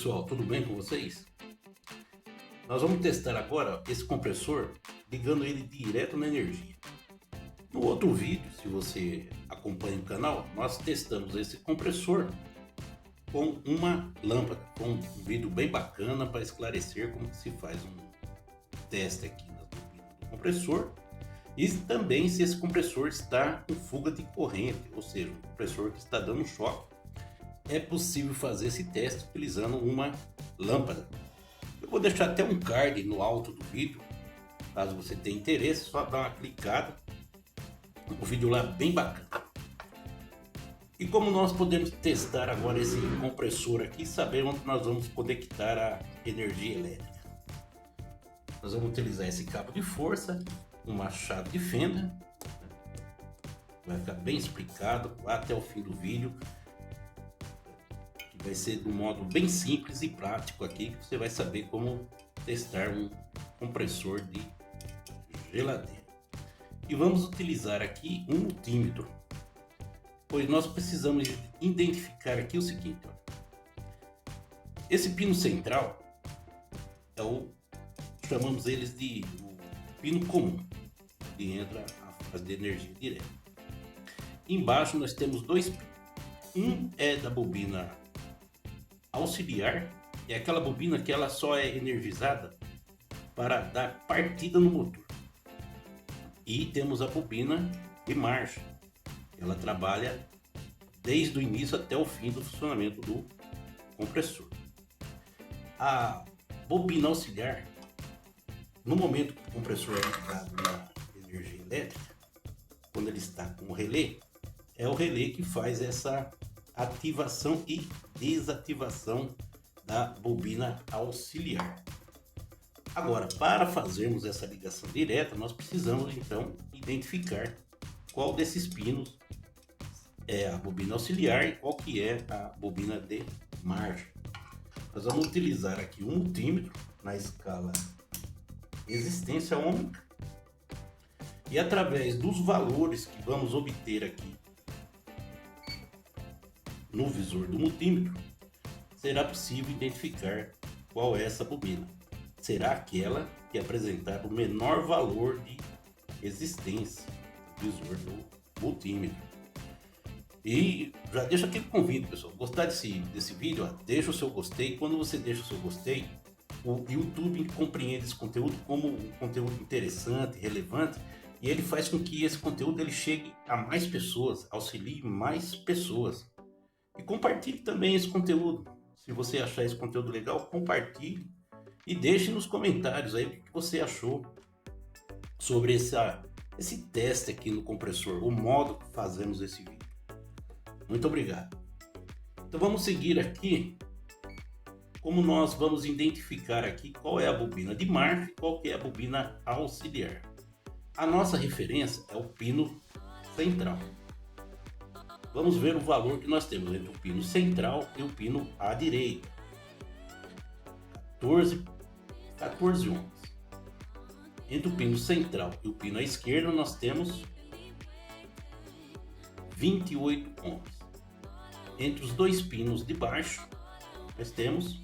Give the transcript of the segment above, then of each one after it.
pessoal, tudo bem com vocês? Nós vamos testar agora esse compressor ligando ele direto na energia. No outro vídeo, se você acompanha o canal, nós testamos esse compressor com uma lâmpada, com um vídeo bem bacana para esclarecer como se faz um teste aqui nas bobinas do compressor e também se esse compressor está com fuga de corrente, ou seja, um compressor que está dando choque. É possível fazer esse teste utilizando uma lâmpada. Eu vou deixar até um card no alto do vídeo, caso você tenha interesse, só dar uma clicada. O vídeo lá é bem bacana. E como nós podemos testar agora esse compressor aqui, saber onde nós vamos conectar a energia elétrica. Nós vamos utilizar esse cabo de força, uma chave de fenda. Vai ficar bem explicado até o fim do vídeo. Vai ser de um modo bem simples e prático aqui, que você vai saber como testar um compressor de geladeira. E vamos utilizar aqui um multímetro, pois nós precisamos identificar aqui o seguinte: ó. Esse pino central é chamamos eles de o pino comum, que entra a fase de energia direta. Embaixo nós temos dois pinos. Um é da bobina auxiliar, é aquela bobina que ela só é energizada para dar partida no motor. E temos a bobina de marcha, ela trabalha desde o início até o fim do funcionamento do compressor. A bobina auxiliar, no momento que o compressor é ligado na energia elétrica, quando ele está com o relé, é o relé que faz essa ativação e desativação da bobina auxiliar. Agora, para fazermos essa ligação direta, nós precisamos então identificar qual desses pinos é a bobina auxiliar e qual que é a bobina de marcha. Nós vamos utilizar aqui um multímetro na escala resistência ômica e através dos valores que vamos obter aqui no visor do multímetro, será possível identificar qual é essa bobina. Será aquela que apresentar o menor valor de resistência no visor do multímetro. E já deixo aquele convite, pessoal. Gostar desse vídeo? Ó, deixa o seu gostei. Quando você deixa o seu gostei, o YouTube compreende esse conteúdo como um conteúdo interessante, relevante, e ele faz com que esse conteúdo ele chegue a mais pessoas, auxilie mais pessoas. E compartilhe também esse conteúdo. Se você achar esse conteúdo legal, compartilhe e deixe nos comentários aí o que você achou sobre esse teste aqui no compressor, o modo que fazemos esse vídeo. Muito obrigado. Então vamos seguir aqui como nós vamos identificar aqui qual é a bobina de marcha e qual que é a bobina auxiliar. A nossa referência é o pino central. Vamos ver o valor que nós temos entre o pino central e o pino à direita. 14 ohms. Entre o pino central e o pino à esquerda nós temos 28 ohms. Entre os dois pinos de baixo nós temos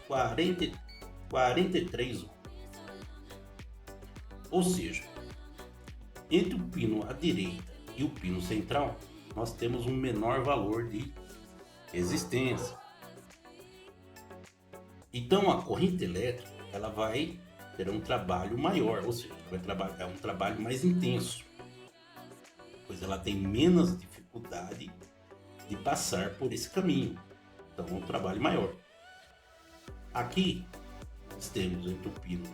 43 ohms. Ou seja, entre o pino à direita e o pino central, nós temos um menor valor de resistência. Então a corrente elétrica ela vai ter um trabalho maior, ou seja, vai trabalhar um trabalho mais intenso, pois ela tem menos dificuldade de passar por esse caminho. Então é um trabalho maior. Aqui nós temos entre o pino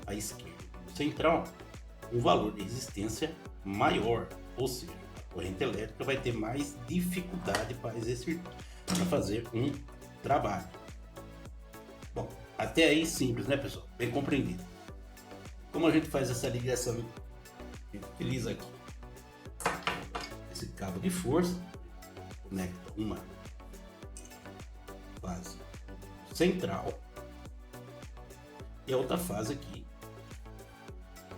à esquerda e o pino central um valor de resistência maior, ou seja, a corrente elétrica vai ter mais dificuldade para fazer um trabalho. Bom, até aí simples, né, pessoal? Bem compreendido. Como a gente faz essa ligação? A gente utiliza aqui esse cabo de força, conecta uma fase central e a outra fase aqui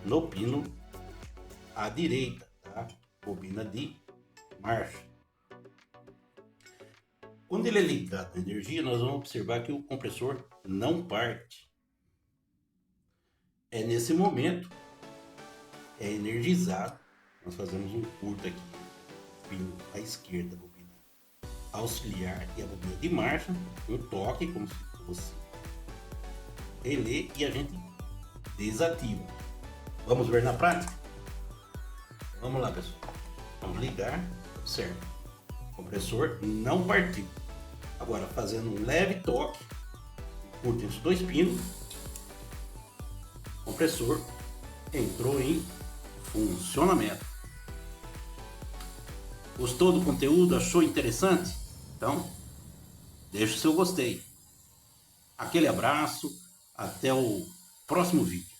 no pino à direita, tá? Bobina de marcha. Quando ele é ligado na energia, nós vamos observar que o compressor não parte. É nesse momento, é energizado. Nós fazemos um curto aqui, pino à esquerda, bobina auxiliar e a bobina de marcha, um toque como se fosse relé e a gente desativa. Vamos ver na prática? Vamos lá, pessoal. Vamos ligar, certo? O compressor não partiu. Agora, fazendo um leve toque, curto os dois pinos, o compressor entrou em funcionamento. Gostou do conteúdo? Achou interessante? Então, deixa o seu gostei. Aquele abraço, até o próximo vídeo.